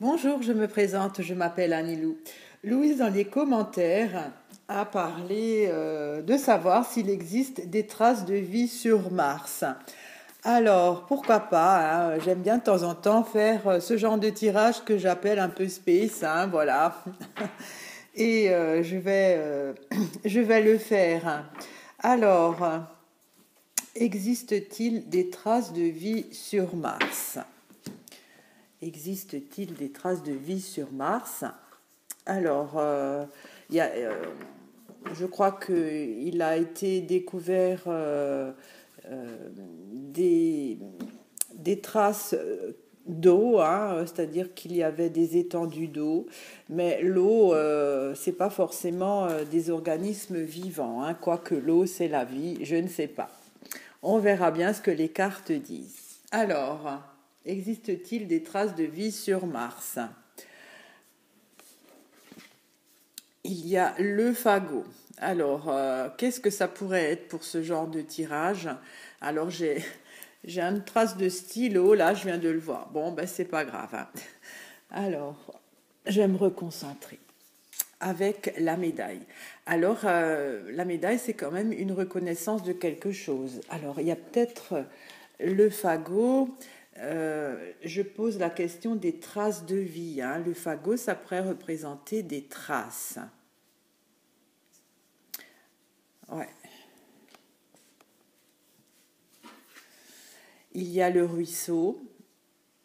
Bonjour, je me présente, je m'appelle Anilou. Louise, dans les commentaires, a parlé de savoir s'il existe des traces de vie sur Mars. Alors, pourquoi pas, hein, j'aime bien de temps en temps faire ce genre de tirage que j'appelle un peu space, hein, voilà. Et je vais le faire. Alors, existe-t-il des traces de vie sur Mars? Existe-t-il des traces de vie sur Mars? Alors, je crois qu'il a été découvert des, des traces d'eau, hein, c'est-à-dire qu'il y avait des étendues d'eau, mais l'eau, c'est pas forcément des organismes vivants, hein, quoique l'eau, c'est la vie, je ne sais pas. On verra bien ce que les cartes disent. Alors, existe-t-il des traces de vie sur Mars? Il y a le fagot. Alors, qu'est-ce que ça pourrait être pour ce genre de tirage? Alors, j'ai une trace de stylo, là, je viens de le voir. Bon, ben, c'est pas grave, hein. Alors, je vais me reconcentrer avec la médaille. Alors, la médaille, c'est quand même une reconnaissance de quelque chose. Alors, il y a peut-être le fagot. Je pose la question des traces de vie, hein. Le fagot, ça pourrait représenter des traces. Ouais. Il y a le ruisseau.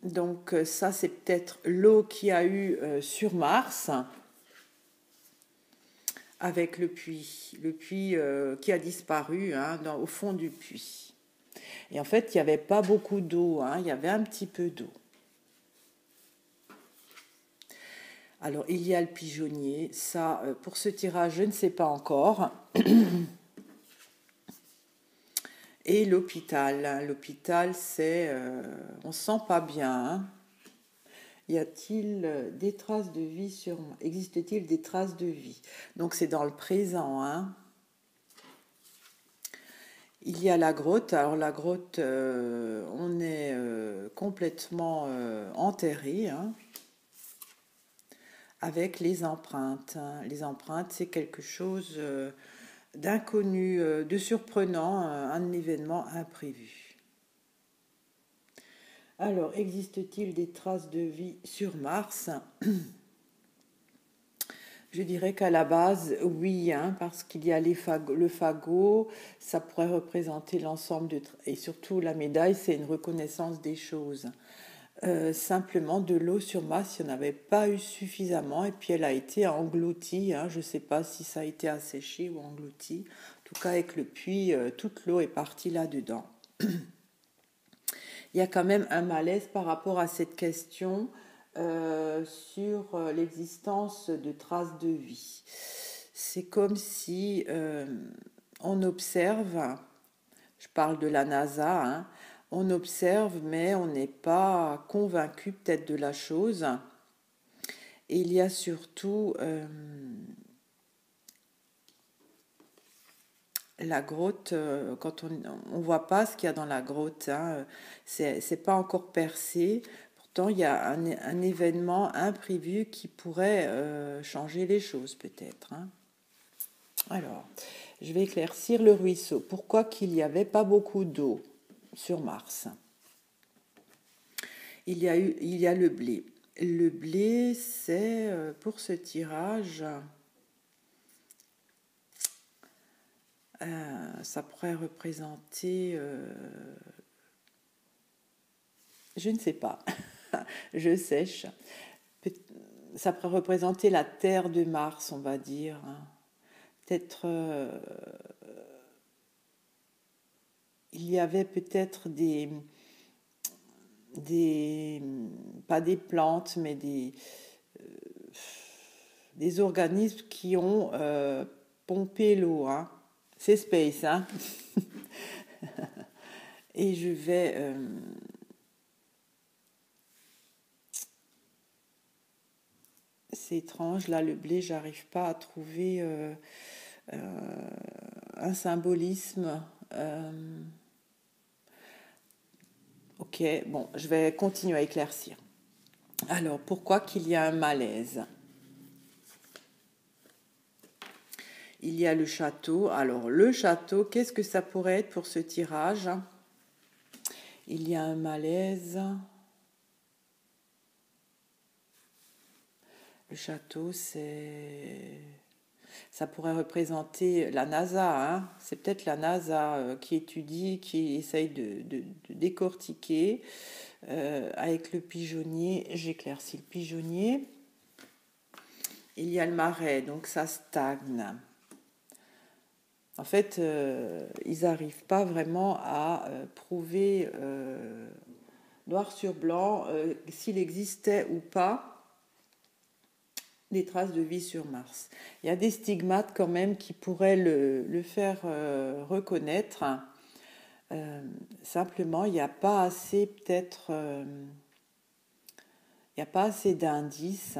Donc ça, c'est peut-être l'eau qu'il y a eu sur Mars avec le puits qui a disparu, hein, au fond du puits. Et en fait, il n'y avait pas beaucoup d'eau, hein, il y avait un petit peu d'eau. Alors, il y a le pigeonnier. Ça, pour ce tirage, je ne sais pas encore. Et l'hôpital. L'hôpital, c'est... on ne se sent pas bien. Hein. Y a-t-il des traces de vie sur... Existe-t-il des traces de vie? Donc, c'est dans le présent. Hein. Il y a la grotte. Alors, la grotte, on est complètement enterré, hein, avec les empreintes. Hein. Les empreintes, c'est quelque chose d'inconnu, de surprenant, un événement imprévu. Alors, existe-t-il des traces de vie sur Mars? Je dirais qu'à la base, oui, hein, parce qu'il y a le fagot, ça pourrait représenter l'ensemble et surtout la médaille, c'est une reconnaissance des choses. Simplement, de l'eau sur Mars, il n'y en avait pas eu suffisamment, et puis elle a été engloutie, hein, je ne sais pas si ça a été asséché ou englouti. En tout cas, avec le puits, toute l'eau est partie là-dedans. Il y a quand même un malaise par rapport à cette question sur l'existence de traces de vie. C'est comme si on observe, je parle de la NASA, hein, on observe mais on n'est pas convaincu peut-être de la chose. Et il y a surtout la grotte, quand on voit pas ce qu'il y a dans la grotte, hein, c'est pas encore percé. Pourtant, il y a un événement imprévu qui pourrait changer les choses, peut-être. Hein. Alors, je vais éclaircir le ruisseau. Pourquoi qu'il n'y avait pas beaucoup d'eau sur Mars? Il y a le blé. Le blé, c'est pour ce tirage... ça pourrait représenter... je ne sais pas. Je sèche. Ça pourrait représenter la terre de Mars, on va dire. Peut-être... il y avait peut-être pas des plantes, mais des organismes qui ont pompé l'eau. Hein. C'est space, hein. Et je vais... c'est étrange, là, le blé, j'arrive pas à trouver un symbolisme. Ok, bon, je vais continuer à éclaircir. Alors, pourquoi qu'il y a un malaise? Il y a le château. Alors, le château, qu'est-ce que ça pourrait être pour ce tirage? Il y a un malaise. Le château, ça pourrait représenter la NASA, hein. C'est peut-être la NASA qui étudie, qui essaye de décortiquer. Avec le pigeonnier, j'éclaircis le pigeonnier. Il y a le marais, donc ça stagne. En fait, ils n'arrivent pas vraiment à prouver noir sur blanc s'il existait ou pas des traces de vie sur Mars. Il y a des stigmates quand même qui pourraient le faire reconnaître. Simplement, il n'y a pas assez, peut-être, il n'y a pas assez d'indices.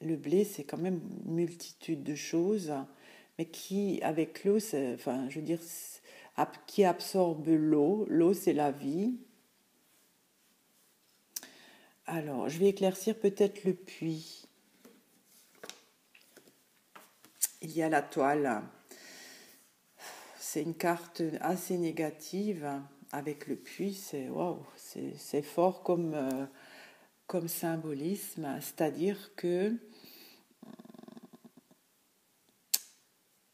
Le blé, c'est quand même une multitude de choses, mais qui, avec l'eau, enfin, je veux dire, qui absorbe l'eau. L'eau, c'est la vie. Alors, je vais éclaircir peut-être le puits. Il y a la toile. C'est une carte assez négative avec le puits. C'est waouh, c'est fort comme symbolisme. C'est-à-dire que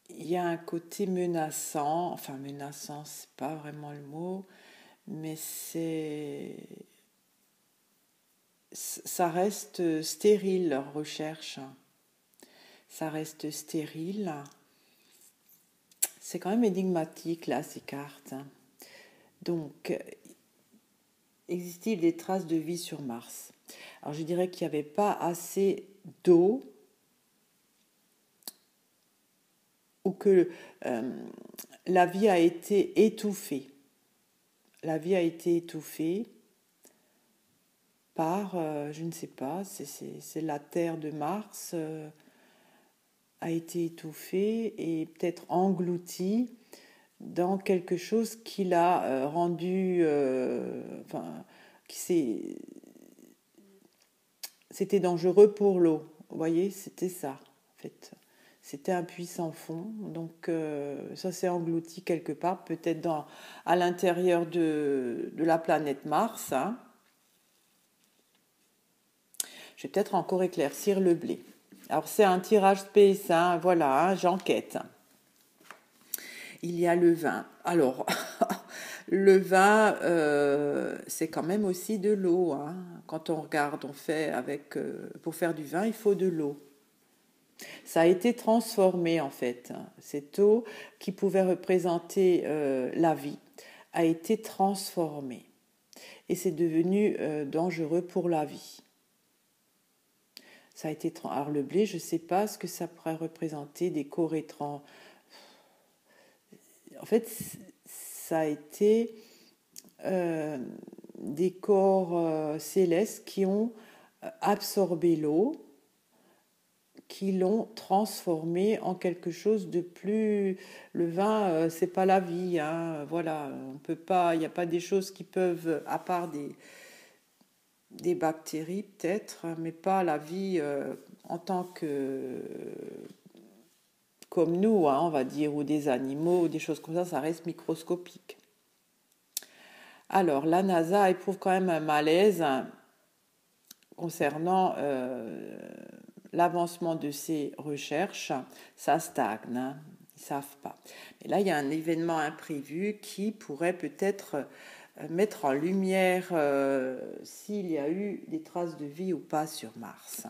il y a un côté menaçant. Enfin, menaçant, c'est pas vraiment le mot, mais ça reste stérile, leur recherche. Ça reste stérile. C'est quand même énigmatique, là, ces cartes. Donc, existe-t-il des traces de vie sur Mars? Alors, je dirais qu'il n'y avait pas assez d'eau ou que la vie a été étouffée. La vie a été étouffée par, je ne sais pas, c'est la Terre de Mars a été étouffée et peut-être engloutie dans quelque chose qui l'a rendu, enfin, c'était dangereux pour l'eau. Vous voyez, c'était ça, en fait. C'était un puits sans fond, donc ça s'est englouti quelque part, peut-être à l'intérieur de la planète Mars. Hein. Je vais peut-être encore éclaircir le blé. Alors c'est un tirage space, hein, voilà, hein, j'enquête. Il y a le vin. Alors, le vin, c'est quand même aussi de l'eau. Hein. Quand on regarde, on fait pour faire du vin, il faut de l'eau. Ça a été transformé en fait. Cette eau qui pouvait représenter la vie a été transformée. Et c'est devenu dangereux pour la vie. Ça a été alors le blé, je ne sais pas ce que ça pourrait représenter, des corps étranges. En fait, ça a été des corps célestes qui ont absorbé l'eau, qui l'ont transformé en quelque chose de plus. Le vin, c'est pas la vie, hein, voilà. On peut pas, il n'y a pas des choses qui peuvent, à part des bactéries peut-être, mais pas la vie en tant que comme nous, hein, on va dire, ou des animaux, ou des choses comme ça reste microscopique. Alors, la NASA éprouve quand même un malaise concernant l'avancement de ces recherches. Ça stagne, hein, ils ne savent pas. Et là, il y a un événement imprévu qui pourrait peut-être mettre en lumière s'il y a eu des traces de vie ou pas sur Mars.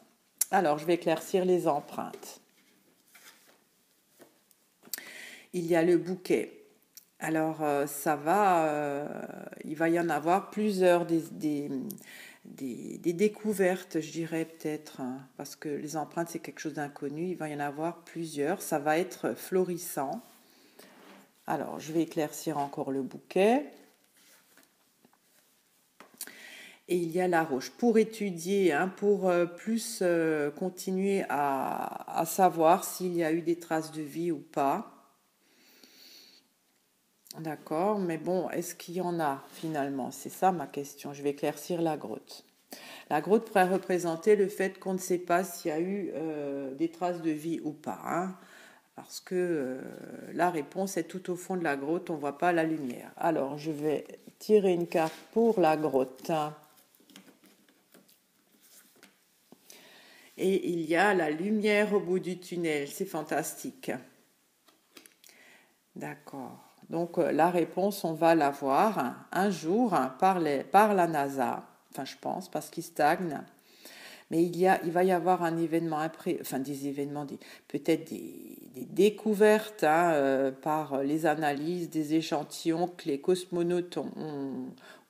Alors, je vais éclaircir les empreintes. Il y a le bouquet. Alors, il va y en avoir plusieurs des découvertes, je dirais peut-être, hein, parce que les empreintes, c'est quelque chose d'inconnu. Il va y en avoir plusieurs. Ça va être florissant. Alors, je vais éclaircir encore le bouquet. Et il y a la roche. Pour étudier, hein, pour plus continuer à savoir s'il y a eu des traces de vie ou pas. D'accord, mais bon, est-ce qu'il y en a finalement? C'est ça ma question. Je vais éclaircir la grotte. La grotte pourrait représenter le fait qu'on ne sait pas s'il y a eu des traces de vie ou pas, hein, parce que la réponse est tout au fond de la grotte, on ne voit pas la lumière. Alors, je vais tirer une carte pour la grotte. Et il y a la lumière au bout du tunnel, c'est fantastique. D'accord. Donc la réponse, on va la voir un jour par la NASA, enfin je pense, parce qu'il stagne. Mais il va y avoir un événement après, enfin des événements, peut-être des découvertes par les analyses des échantillons que les cosmonautes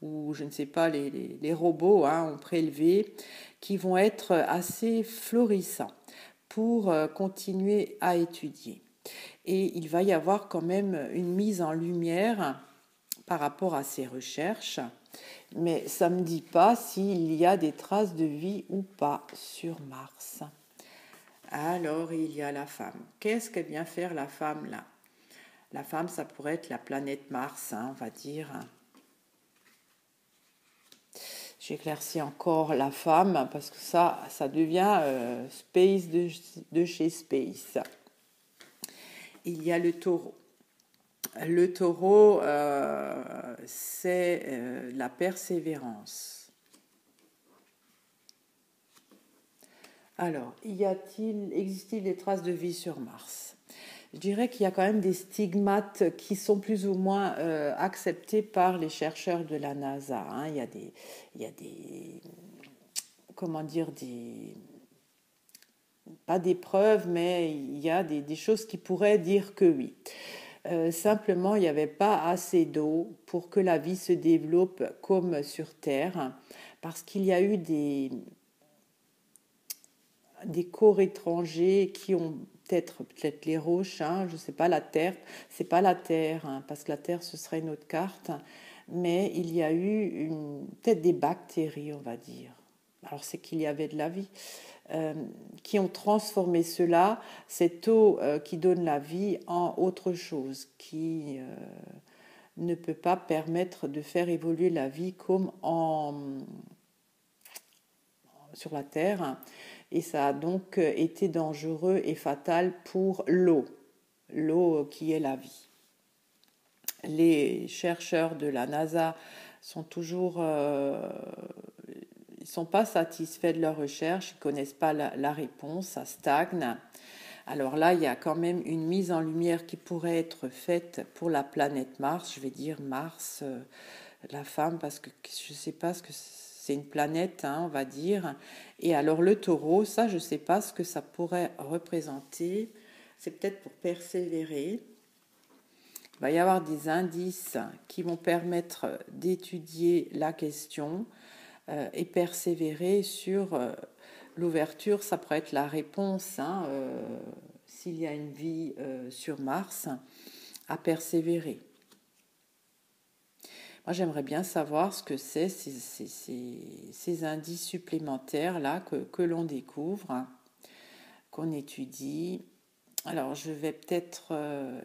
ou je ne sais pas, les robots ont prélevés, qui vont être assez florissants pour continuer à étudier. Et il va y avoir quand même une mise en lumière par rapport à ces recherches, mais ça ne me dit pas s'il y a des traces de vie ou pas sur Mars. Alors, il y a la femme. Qu'est-ce qu'elle vient faire, la femme, là? La femme, ça pourrait être la planète Mars, on va dire. J'éclaircis encore la femme, parce que ça devient Space de chez Space. Il y a le taureau. Le taureau, c'est la persévérance. Alors, existe-t-il des traces de vie sur Mars? Je dirais qu'il y a quand même des stigmates qui sont plus ou moins acceptés par les chercheurs de la NASA. Il y a des, comment dire, pas des preuves, mais il y a des choses qui pourraient dire que oui. Simplement, il n'y avait pas assez d'eau pour que la vie se développe comme sur Terre, parce qu'il y a eu des corps étrangers qui ont peut-être les roches, je ne sais pas, la Terre, c'est pas la Terre, parce que la Terre ce serait une autre carte, mais il y a eu peut-être des bactéries, on va dire. Alors c'est qu'il y avait de la vie. Qui ont transformé cela, cette eau qui donne la vie, en autre chose, qui ne peut pas permettre de faire évoluer la vie comme sur la Terre. Et ça a donc été dangereux et fatal pour l'eau qui est la vie. Les chercheurs de la NASA sont toujours... ils ne sont pas satisfaits de leur recherche, ils ne connaissent pas la réponse, ça stagne. Alors là, il y a quand même une mise en lumière qui pourrait être faite pour la planète Mars. Je vais dire Mars, la femme, parce que je ne sais pas ce que c'est une planète, on va dire. Et alors le taureau, ça, je ne sais pas ce que ça pourrait représenter. C'est peut-être pour persévérer. Il va y avoir des indices qui vont permettre d'étudier la question et persévérer sur l'ouverture. Ça pourrait être la réponse, s'il y a une vie sur Mars, à persévérer. Moi, j'aimerais bien savoir ce que c'est ces indices supplémentaires-là que l'on découvre, qu'on étudie. Alors, je vais peut-être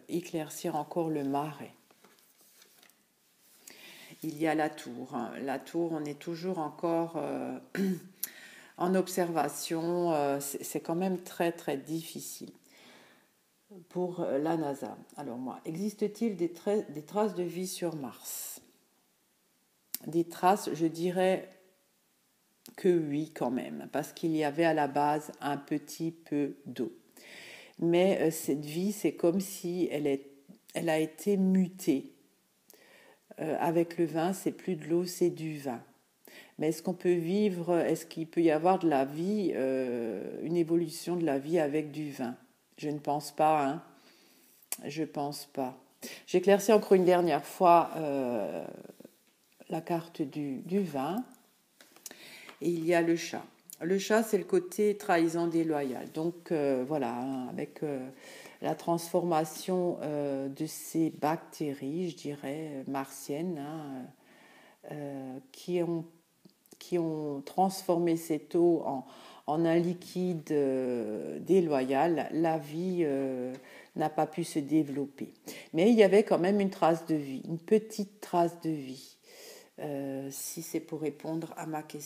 éclaircir encore le marais. Il y a la tour. La tour, on est toujours encore en observation. C'est quand même très, très difficile pour la NASA. Alors moi, existe-t-il des traces de vie sur Mars? Des traces, je dirais que oui quand même, parce qu'il y avait à la base un petit peu d'eau. Mais cette vie, c'est comme si elle a été mutée. Avec le vin, c'est plus de l'eau, c'est du vin. Mais est-ce qu'il peut y avoir de la vie, une évolution de la vie avec du vin? Je ne pense pas, Je pense pas. J'éclaircis encore une dernière fois la carte du vin. Et il y a le chat. Le chat, c'est le côté trahison déloyale. Donc voilà, avec la transformation de ces bactéries, je dirais, martiennes, qui ont transformé cette eau en un liquide déloyal, la vie n'a pas pu se développer. Mais il y avait quand même une trace de vie, une petite trace de vie, si c'est pour répondre à ma question.